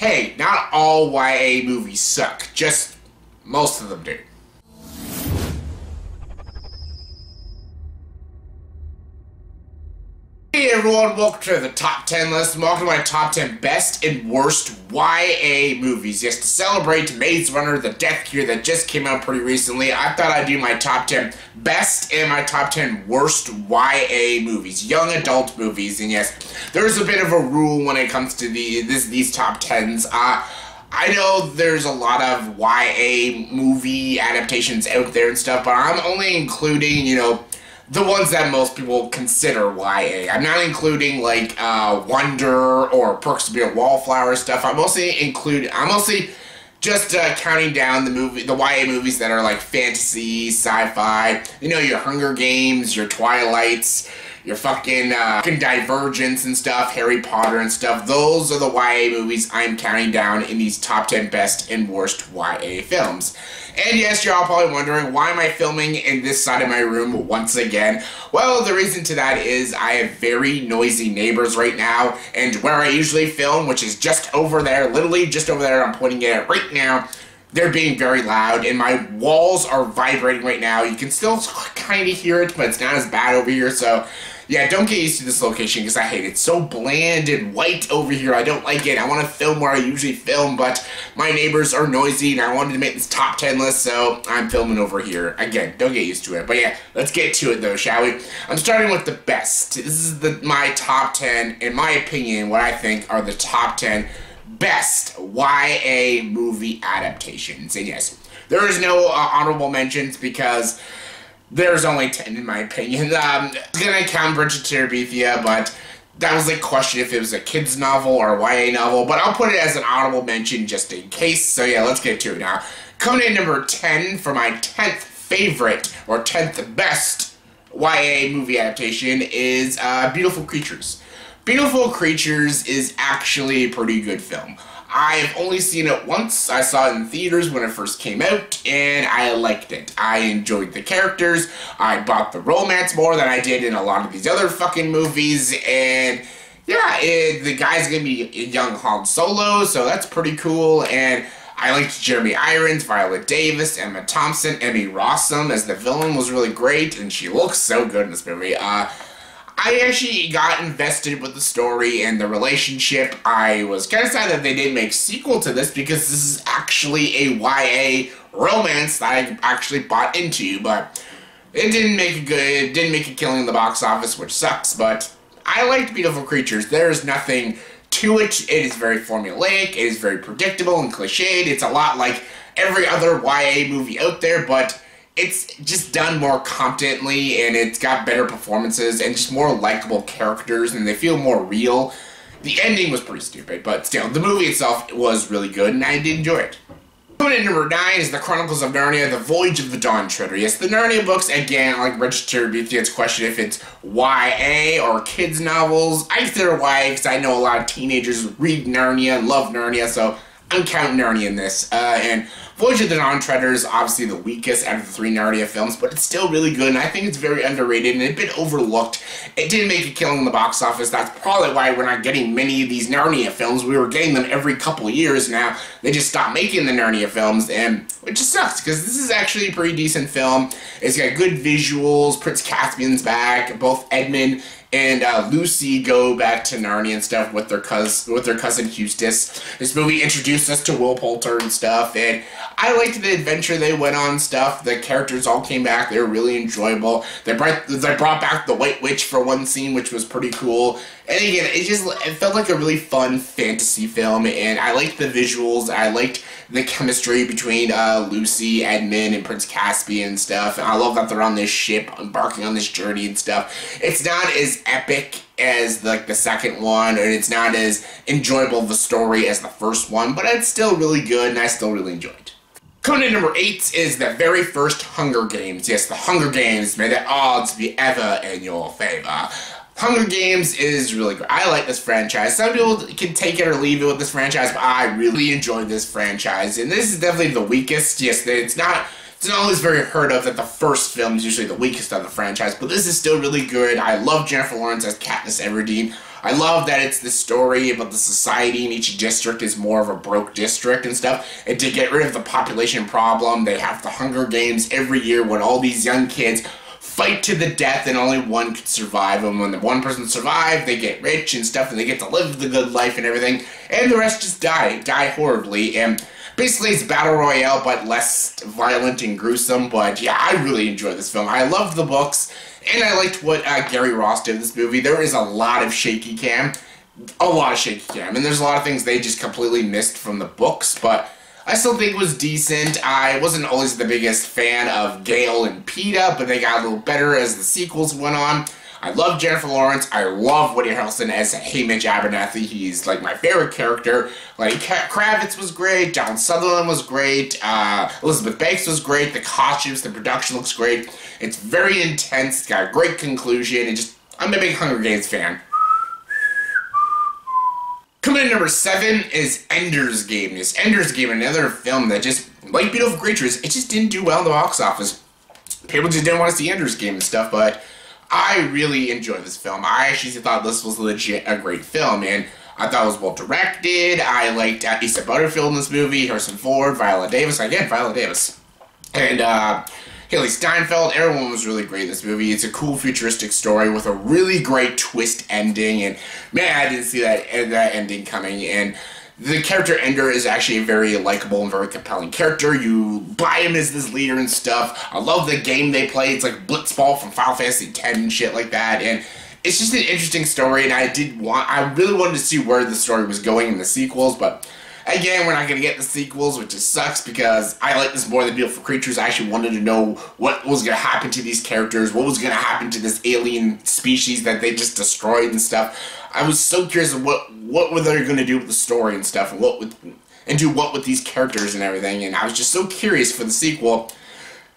hey, not all YA movies suck, just most of them do. Hey everyone, welcome to the top 10 list. Welcome to my top 10 best and worst YA movies. Yes, to celebrate Maze Runner, the Death Cure that just came out pretty recently, I thought I'd do my top 10 best and my top 10 worst YA movies, young adult movies. And yes, there's a bit of a rule when it comes to these top 10s. I know there's a lot of YA movie adaptations out there and stuff, but I'm only including, the ones that most people consider YA. I'm not including like Wonder or Perks to Be a Wallflower stuff. I'm mostly just counting down the YA movies that are like fantasy, sci-fi. Your Hunger Games, your Twilights, your fucking Divergence and stuff, Harry Potter and stuff. Those are the YA movies I'm counting down in these top 10 best and worst YA films. And yes, you're all probably wondering, why am I filming in this side of my room once again? Well, the reason to that is I have very noisy neighbors right now, and where I usually film, which is just over there, literally just over there, I'm pointing it at right now, they're being very loud, and my walls are vibrating right now. You can still kind of hear it, but it's not as bad over here, so yeah, don't get used to this location because I hate it. It's so bland and white over here. I don't like it. I want to film where I usually film, but my neighbors are noisy, and I wanted to make this top 10 list, so I'm filming over here. Again, don't get used to it. But yeah, let's get to it though, shall we? I'm starting with the best. This is my top 10, in my opinion, what I think are the top 10 best YA movie adaptations. And yes, there is no honorable mentions because there's only 10 in my opinion. I'm gonna count Bridge to Terabithia, but that was a question if it was a kid's novel or a YA novel, but I'll put it as an honorable mention just in case. So yeah, let's get to it now. Coming in number 10 for my 10th favorite or 10th best YA movie adaptation is Beautiful Creatures. Beautiful Creatures is actually a pretty good film. I've only seen it once. I saw it in theaters when it first came out, and I liked it. I enjoyed the characters. I bought the romance more than I did in a lot of these other fucking movies, and yeah, the guy's gonna be a young Han Solo, so that's pretty cool, and I liked Jeremy Irons, Viola Davis, Emma Thompson, Emmy Rossum as the villain was really great, and she looks so good in this movie. I actually got invested with the story and the relationship. I was kind of sad that they didn't make sequel to this because this is actually a YA romance that I actually bought into, but it didn't make it good. It didn't make a killing in the box office, which sucks, but I liked Beautiful Creatures. There's nothing to it. It is very formulaic. It is very predictable and cliched. It's a lot like every other YA movie out there, but it's just done more competently, and it's got better performances and just more likable characters, and they feel more real. The ending was pretty stupid, but still, the movie itself was really good, and I did enjoy it. Coming in number 9 is The Chronicles of Narnia, The Voyage of the Dawn Treader. Yes, the Narnia books, again, like Register Terabithia's question if it's YA or kids novels. I consider YA because I know a lot of teenagers read Narnia and love Narnia, so I'm counting Narnia in this. And Voyage of the Dawn Treader is obviously the weakest out of the 3 Narnia films, but it's still really good, and I think it's very underrated and a bit overlooked. It didn't make a killing in the box office. That's probably why we're not getting many of these Narnia films. We were getting them every couple of years now. They just stopped making the Narnia films, and it just sucks, because this is actually a pretty decent film. It's got good visuals, Prince Caspian's back, both Edmund and Lucy go back to Narnia and stuff with their cousin Eustace. This movie introduced us to Will Poulter and stuff, and I liked the adventure they went on and stuff. The characters all came back. They were really enjoyable. They brought back the White Witch for one scene, which was pretty cool. And again, it felt like a really fun fantasy film, and I liked the visuals. I liked the chemistry between Lucy, Edmund, and Prince Caspian and stuff. And I love that they're on this ship, embarking on this journey and stuff. It's not as epic as like the second one, and it's not as enjoyable of a story as the first one, but it's still really good, and I still really enjoyed it. Coming in number 8 is the very first Hunger Games. Yes, the Hunger Games. May the odds be ever in your favor. Hunger Games is really good. I like this franchise. Some people can take it or leave it with this franchise, but I really enjoyed this franchise. And this is definitely the weakest. Yes, it's not always very heard of that the first film is usually the weakest of the franchise, but this is still really good. I love Jennifer Lawrence as Katniss Everdeen. I love that it's the story about the society and each district is more of a broke district and stuff. And to get rid of the population problem, they have the Hunger Games every year when all these young kids fight to the death and only one could survive. And when the one person survives, they get rich and stuff and they get to live the good life and everything. And the rest just die horribly. And basically it's Battle Royale but less violent and gruesome. But yeah, I really enjoyed this film. I loved the books. And I liked what Gary Ross did in this movie. There is a lot of shaky cam. A lot of shaky cam. And there's a lot of things they just completely missed from the books. But I still think it was decent. I wasn't always the biggest fan of Gale and Peeta, but they got a little better as the sequels went on. I love Jennifer Lawrence. I love Woody Harrelson as Hamish Abernathy. He's like my favorite character. Like Kravitz was great. Donald Sutherland was great. Elizabeth Banks was great. The costumes, the production looks great. It's very intense. It's got a great conclusion. And just, I'm a big Hunger Games fan. Coming in number 7 is Ender's Game. This Ender's Game, another film that just, like Beautiful Creatures, it just didn't do well in the box office. People just didn't want to see Ender's Game and stuff, but I really enjoyed this film. I actually thought this was legit a great film, and I thought it was well directed. I liked Asa Butterfield in this movie, Harrison Ford, Viola Davis, again, Viola Davis, and Haley Steinfeld. Everyone was really great in this movie. It's a cool futuristic story with a really great twist ending, and man, I didn't see that ending coming. And the character Ender is actually a very likable and very compelling character. You buy him as this leader and stuff. I love the game they play. It's like Blitzball from Final Fantasy X and shit like that. And it's just an interesting story, and I really wanted to see where the story was going in the sequels, but again, we're not going to get the sequels, which just sucks because I like this more than Beautiful Creatures. I actually wanted to know what was going to happen to these characters, what was going to happen to this alien species that they just destroyed and stuff. I was so curious of what were they going to do with the story and stuff, and do what with these characters and everything, and I was just so curious for the sequel.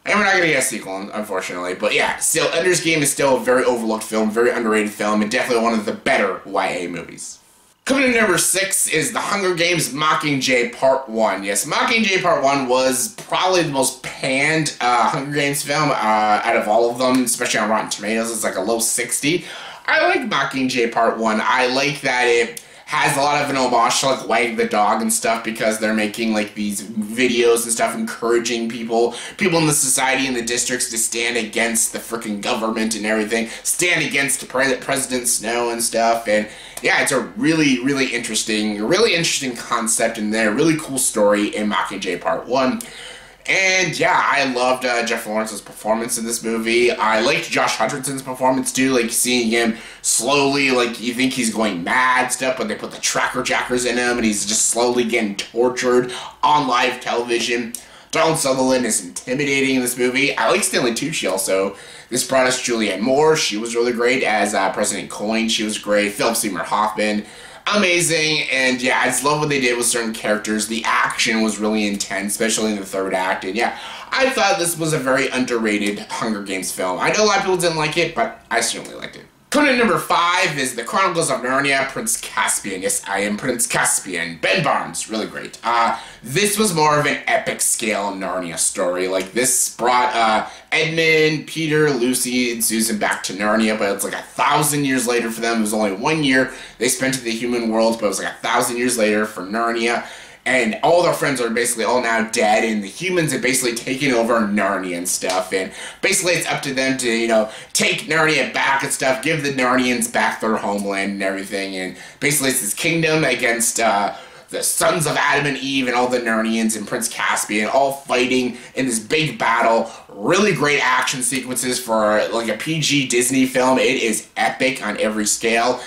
And we're not going to get a sequel, unfortunately. But yeah, still, Ender's Game is still a very overlooked film, very underrated film, and definitely one of the better YA movies. Coming in number 6 is The Hunger Games Mockingjay Part 1. Yes, Mockingjay Part 1 was probably the most panned Hunger Games film out of all of them, especially on Rotten Tomatoes. It's like a low 60. I like Mockingjay Part 1. I like that it has a lot of an homage to like Wag the Dog and stuff because they're making like these videos and stuff encouraging people in the society and the districts to stand against the freaking government and everything, stand against President Snow and stuff. And yeah, it's a really interesting concept in there, really cool story in Mockingjay Part 1. And yeah, I loved Jennifer Lawrence's performance in this movie. I liked Josh Hutcherson's performance too, like seeing him slowly, like you think he's going mad stuff, but they put the tracker jackers in him and he's just slowly getting tortured on live television. Donald Sutherland is intimidating in this movie. I like Stanley Tucci also. This brought us Julianne Moore. She was really great as President Coin. She was great. Philip Seymour Hoffman. Amazing. And yeah, I just love what they did with certain characters. The action was really intense, especially in the third act. And yeah, I thought this was a very underrated Hunger Games film. I know a lot of people didn't like it, but I certainly liked it. Coming in number 5 is The Chronicles of Narnia, Prince Caspian. Yes, I am Prince Caspian. Ben Barnes, really great. This was more of an epic scale Narnia story. Like, this brought Edmund, Peter, Lucy, and Susan back to Narnia, but it's like 1,000 years later for them. It was only 1 year they spent in the human world, but it was like 1,000 years later for Narnia. And all their friends are basically all now dead, and the humans have basically taken over Narnia and stuff, and basically it's up to them to, you know, take Narnia back and stuff, give the Narnians back their homeland and everything, and basically it's this kingdom against the sons of Adam and Eve and all the Narnians and Prince Caspian all fighting in this big battle. Really great action sequences for like a PG Disney film. It is epic on every scale.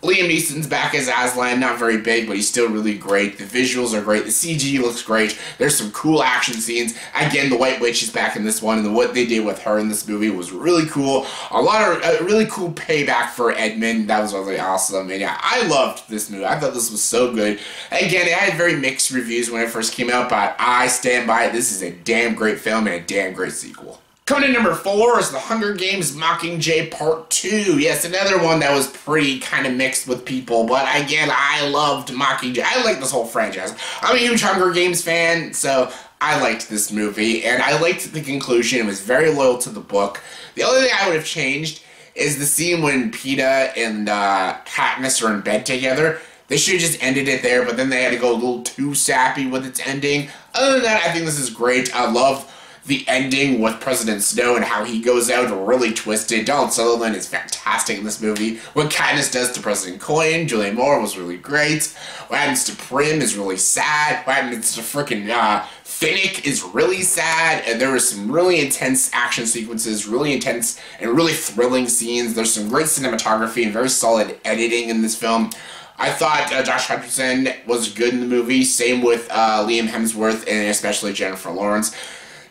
Liam Neeson's back as Aslan, not very big, but he's still really great. The visuals are great. The CG looks great. There's some cool action scenes. Again, the White Witch is back in this one, and what they did with her in this movie was really cool. A lot of really cool payback for Edmund. That was really awesome. And yeah, I loved this movie. I thought this was so good. Again, it had very mixed reviews when it first came out, but I stand by it. This is a damn great film and a damn great sequel. Coming in number 4 is The Hunger Games Mockingjay Part 2. Yes, another one that was pretty kind of mixed with people, but again, I loved Mockingjay. I like this whole franchise. I'm a huge Hunger Games fan, so I liked this movie, and I liked the conclusion. It was very loyal to the book. The only thing I would have changed is the scene when Peeta and Katniss are in bed together. They should have just ended it there, but then they had to go a little too sappy with its ending. Other than that, I think this is great. I love the ending with President Snow and how he goes out really twisted. Donald Sutherland is fantastic in this movie. What Katniss does to President Coin, Julianne Moore was really great. What happens to Prim is really sad. What happens to frickin' Finnick is really sad. And there were some really intense action sequences, really intense and really thrilling scenes. There's some great cinematography and very solid editing in this film. I thought Josh Hutcherson was good in the movie. Same with Liam Hemsworth and especially Jennifer Lawrence.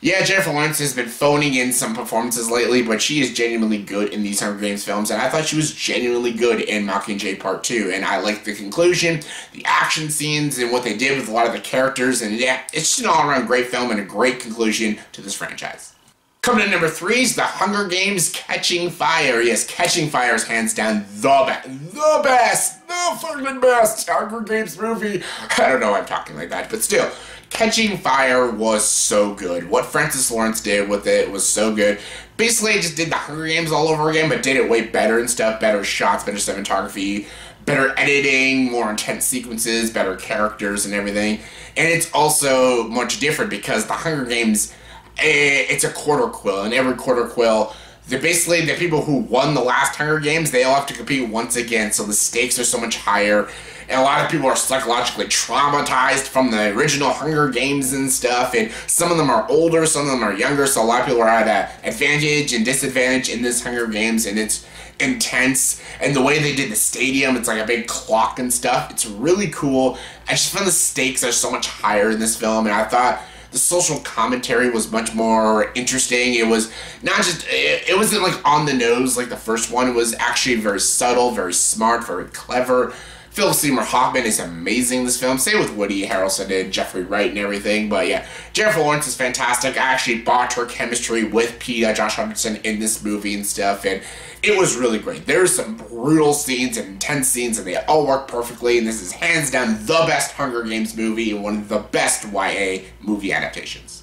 Yeah, Jennifer Lawrence has been phoning in some performances lately, but she is genuinely good in these Hunger Games films, and I thought she was genuinely good in Mockingjay Part 2, and I liked the conclusion, the action scenes, and what they did with a lot of the characters, and yeah, it's just an all-around great film and a great conclusion to this franchise. Coming in number 3 is The Hunger Games Catching Fire. Yes, Catching Fire is hands down the best fucking best Hunger Games movie. I don't know why I'm talking like that, but still. Catching Fire was so good. What Francis Lawrence did with it was so good. Basically, it just did the Hunger Games all over again, but did it way better and stuff. Better shots, better cinematography, better editing, more intense sequences, better characters and everything. And it's also much different because the Hunger Games, it's a quarter quill, and every quarter quill, basically the people who won the last Hunger Games, they all have to compete once again, so the stakes are so much higher. And a lot of people are psychologically traumatized from the original Hunger Games and stuff, and some of them are older, some of them are younger, so a lot of people are at an advantage and disadvantage in this Hunger Games, and it's intense. And the way they did the stadium, it's like a big clock and stuff, it's really cool. I just found the stakes are so much higher in this film, and I thought the social commentary was much more interesting. It was not just, it wasn't like on the nose like the first one, it was actually very subtle, very smart, very clever. Philip Seymour Hoffman is amazing in this film. Same with Woody Harrelson and Jeffrey Wright and everything. But yeah, Jennifer Lawrence is fantastic. I actually bought her chemistry with Josh Hutcherson in this movie and stuff, and it was really great. There's some brutal scenes and intense scenes, and they all work perfectly. And this is hands down the best Hunger Games movie and one of the best YA movie adaptations.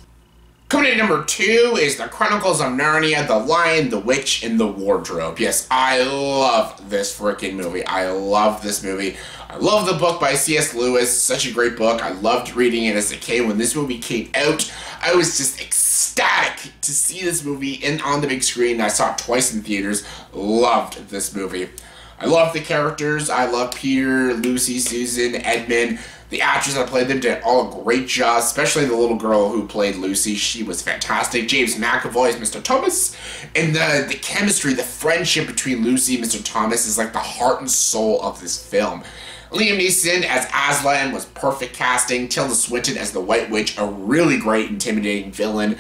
Coming in number 2 is The Chronicles of Narnia, The Lion, the Witch, and the Wardrobe. Yes, I love this freaking movie. I love this movie. I love the book by C.S. Lewis. Such a great book. I loved reading it as a kid. When this movie came out, I was just ecstatic to see this movie on the big screen. I saw it twice in theaters. Loved this movie. I love the characters. I love Peter, Lucy, Susan, Edmund. The actors that played them did all a great job, especially the little girl who played Lucy. She was fantastic. James McAvoy as Mr. Thomas. And the chemistry, the friendship between Lucy and Mr. Thomas is like the heart and soul of this film. Liam Neeson as Aslan was perfect casting. Tilda Swinton as the White Witch, a really great, intimidating villain.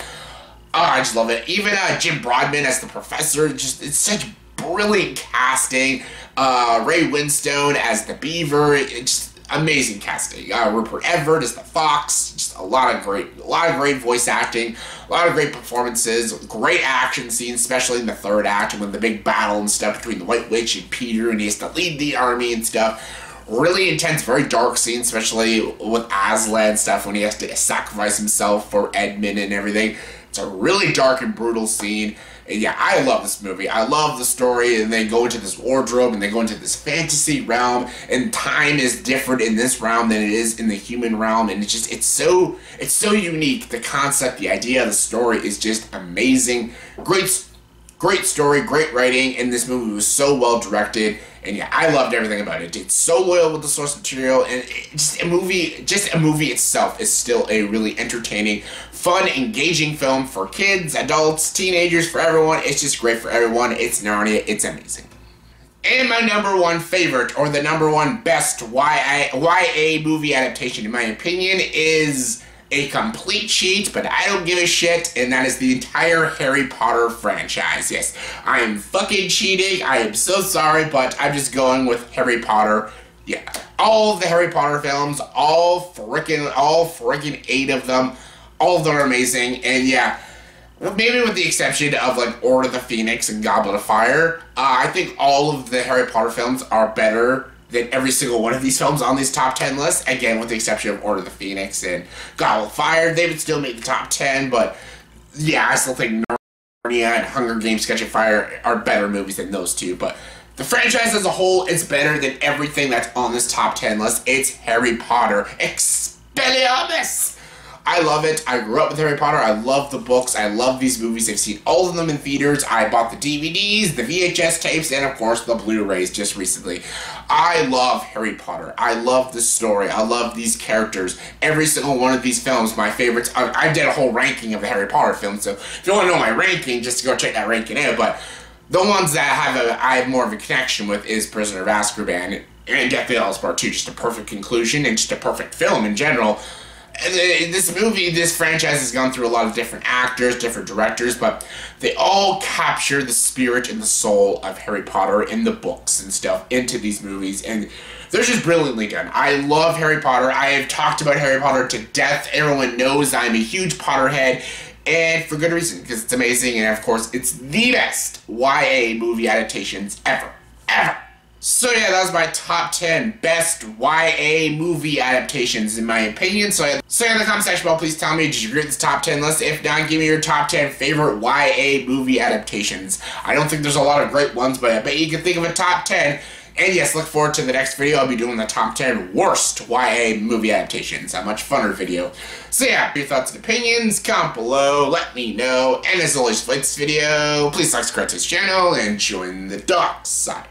Oh, I just love it. Even Jim Broadbent as the Professor, it's such brilliant casting. Ray Winstone as the Beaver, it's just amazing casting. Rupert Everett as the Fox, just a lot of great voice acting, a lot of great performances, great action scenes, especially in the third act when the big battle and stuff between the White Witch and Peter, and he has to lead the army and stuff. Really intense, very dark scenes, especially with Aslan stuff when he has to sacrifice himself for Edmund and everything. It's a really dark and brutal scene. And yeah, I love this movie. I love the story, and they go into this wardrobe, and they go into this fantasy realm, and time is different in this realm than it is in the human realm, and it's so unique. The concept, the idea of the story is just amazing. Great story, great writing, and this movie was so well directed, and yeah, I loved everything about it. It's so loyal with the source material, and just a movie itself is still a really entertaining, fun, engaging film for kids, adults, teenagers, for everyone. It's just great for everyone. It's Narnia. It's amazing. And my number 1 favorite, or the number 1 best YA movie adaptation, in my opinion, is a complete cheat, but I don't give a shit, and that is the entire Harry Potter franchise. Yes, I am fucking cheating. I am so sorry, but I'm just going with Harry Potter. Yeah, all of the Harry Potter films, all freaking 8 of them, all of them are amazing, and yeah, maybe with the exception of like Order of the Phoenix and Goblet of Fire, I think all of the Harry Potter films are better than every single one of these films on these top 10 lists. Again, with the exception of Order of the Phoenix and Goblet of Fire, they would still make the top 10, but yeah, I still think Narnia and Hunger Games: Catch a Fire are better movies than those two, but the franchise as a whole is better than everything that's on this top 10 list. It's Harry Potter Expelliarmus! I love it. I grew up with Harry Potter. I love the books. I love these movies. I've seen all of them in theaters. I bought the DVDs, the VHS tapes, and of course the Blu-rays just recently. I love Harry Potter. I love the story. I love these characters. Every single one of these films, my favorites. I did a whole ranking of the Harry Potter films, so if you want to know my ranking, just go check that ranking out. But the ones that I have more of a connection with is Prisoner of Azkaban and Deathly Hallows Part 2. Just a perfect conclusion and just a perfect film in general. This franchise has gone through a lot of different actors, different directors, but they all capture the spirit and the soul of Harry Potter in the books and stuff into these movies, and they're just brilliantly done. I love Harry Potter. I have talked about Harry Potter to death. Everyone knows I'm a huge Potterhead, and for good reason, because it's amazing, and of course, it's the best YA movie adaptations ever. Ever. So yeah, that was my top 10 best YA movie adaptations in my opinion. So yeah, in the comment section below, please tell me, did you agree with this top 10 list? If not, give me your top 10 favorite YA movie adaptations. I don't think there's a lot of great ones, but I bet you can think of a top 10. And yes, look forward to the next video. I'll be doing the top 10 worst YA movie adaptations. A much funner video. So yeah, your thoughts and opinions, comment below, let me know. And as always, if you like this video, please subscribe to this channel and join the dark side.